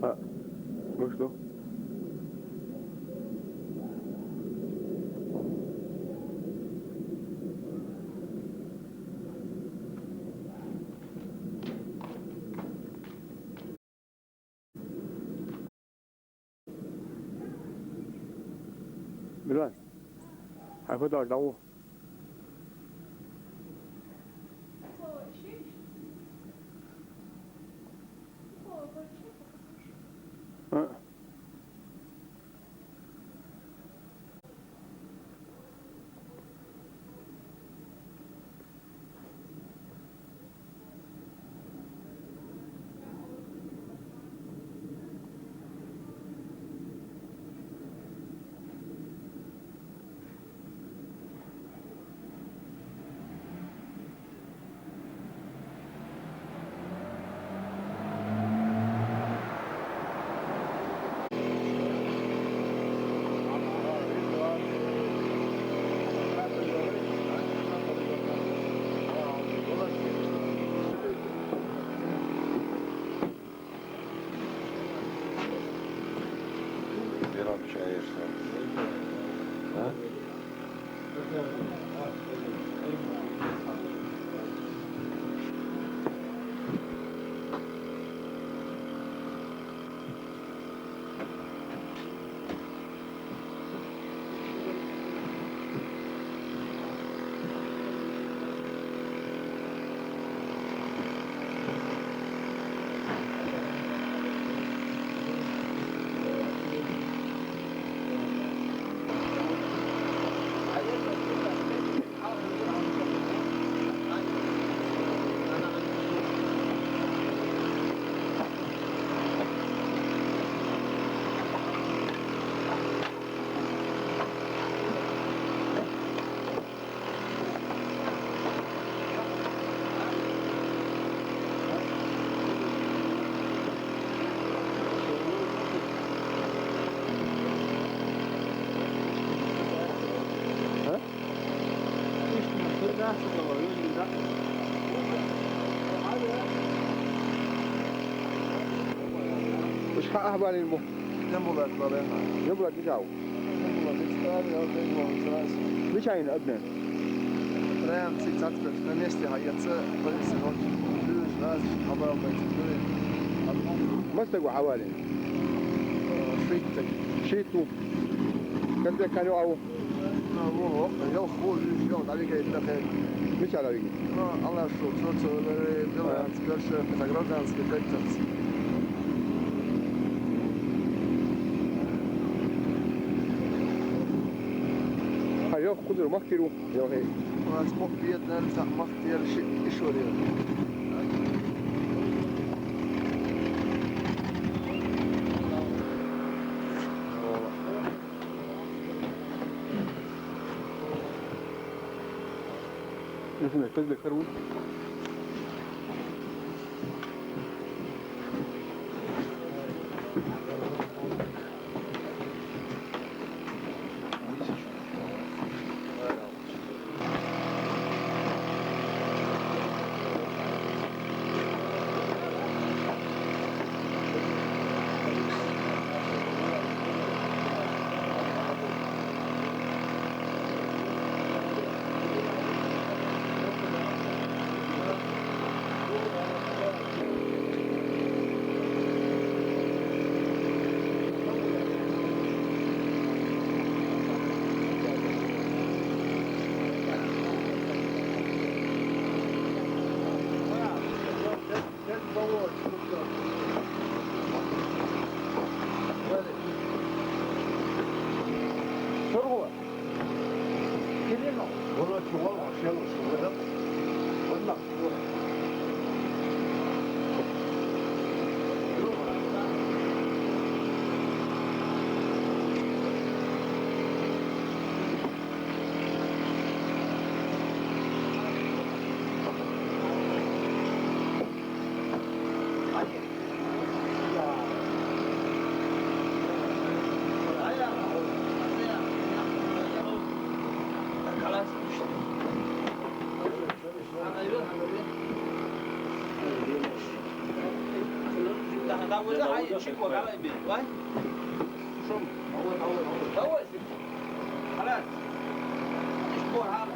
ها وشنو؟ بالله هيفضل دعوه. ها بيلعب شايف ها؟ وش حقها بالي المو؟ نمبلت بالها. نبغى تجاو. نمبلت ekstravio od tego ليش عين أبنان؟ Trebam si catkać na mjeście, a ja chcę powiedzieć, że już raz, a mam ما استقوا حوالي شيء شيتو كذا كانوا أو هو heel goed is, heel dat ik het tegen. مش على وجهي. Allah što bilanski verše petagroganski tektac. هاي خذوا ما كتيروا يا هي. ما اسمه بيدنا نفتح مختير شيء إشوري. اسمه كذا كرون. هذا هاي شكوى على البيت واي شو هو خلاص اسبوع هذا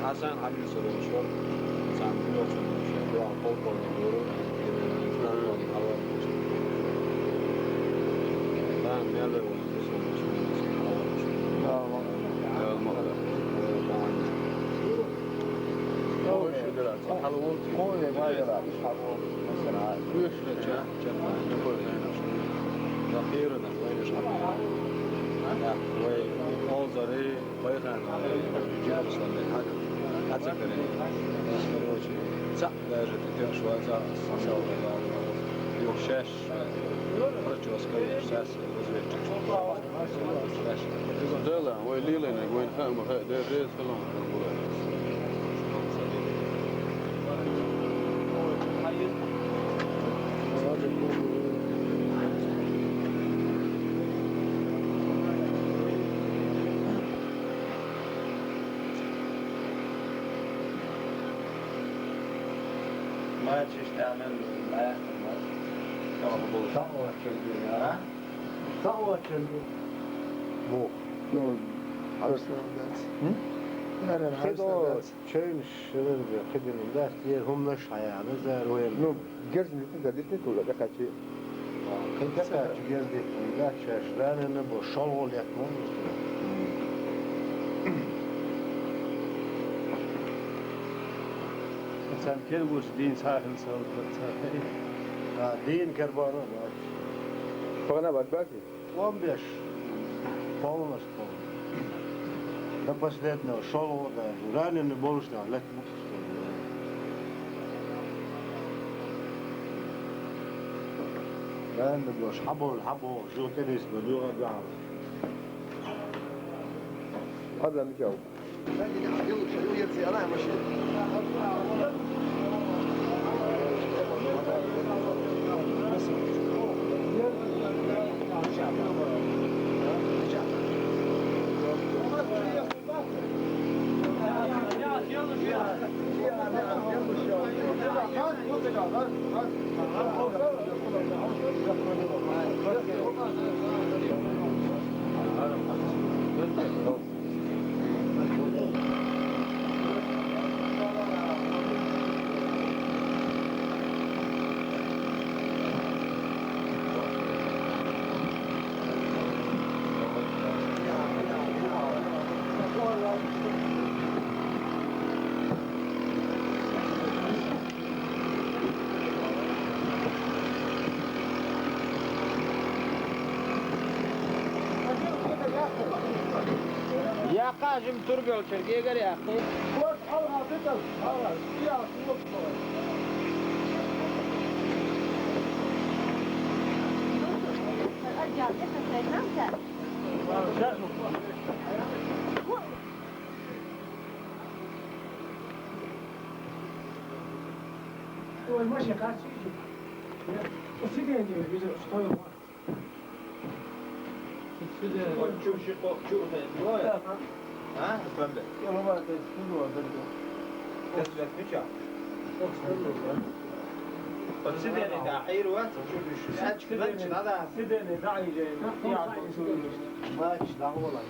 حسن حبيبي صار مشوار ساعة مليون شو عم فوق الدور فاهم يلا ما تشيش تعمل معاه صوت مو خدا چون شرر خدمت دست یه هم نشاید بذار وين نو جرس اللي انت ديتني ولا ده كاتشي كنت ساعة جلدي لا شاشلان أنا بشغل يكمل مثلا كده بوش دين ساحل صوت دين كربانة فانا بعد باقي وام بيش полностью да последнего шоу да раненый больше да лет لا نبغاش حبوا جو تنس بدوها بعض هذا اللي جاو يا قاجم تربية وشرقية قال يا أخي هو الماشي قاعد يجي وسيدي بيجي اشتغل Ha? Pembe. Yolu var, tespih var. Tesbih mi çal? Sideni da hayır var. Sen çıkılan çına da. Sideni daha iyi. Maç daha olan.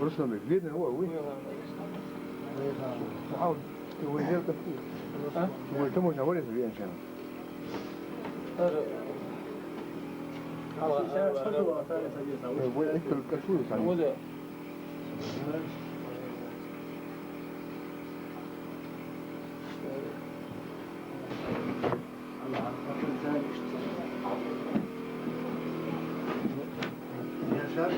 برسنا بيدنا هو وين حاول وين تفكير ويتموا شوالي في ان شاء الله وين انت الكشوف وده Yaşar,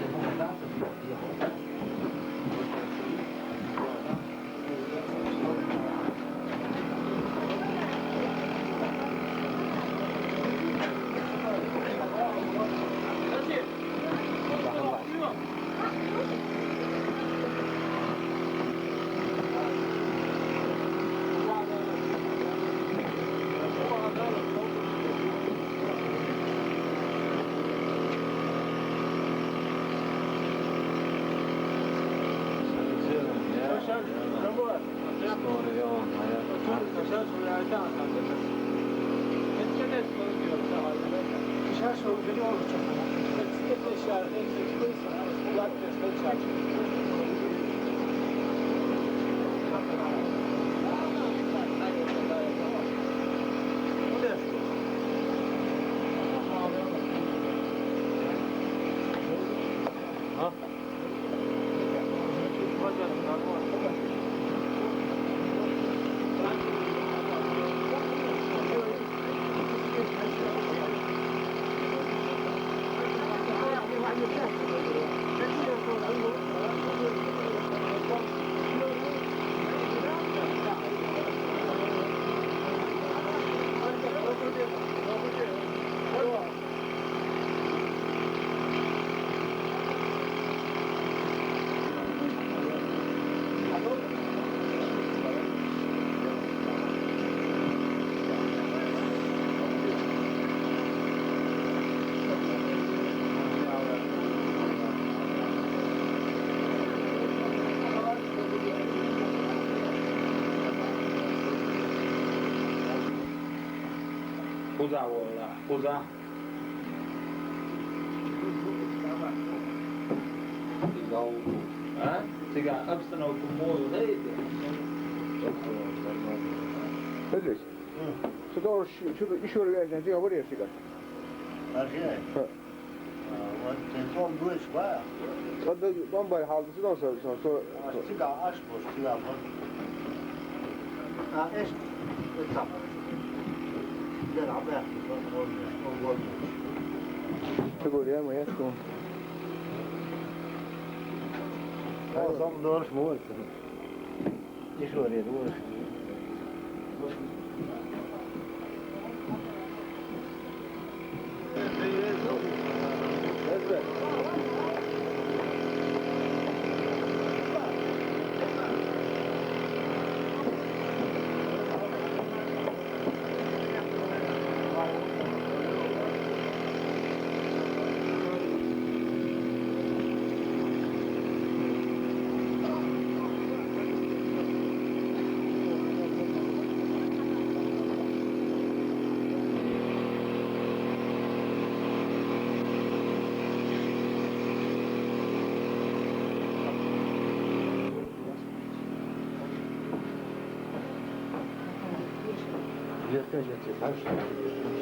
Kuza valla. Kuza. Ha? Siga abstana o kumoyu neydi? تدرس تدور شو ايش هو اللي جاي وريه سيجار Arşiye. Telefon bu iş var. هذا بامباي حال تدور سو Açtık aç boş telefon. Ha eş. Tamam. Gider abi yaptı. تقول يا ما يسكن Tam doğru mu var? İş oraya doğru. Yeter yeter.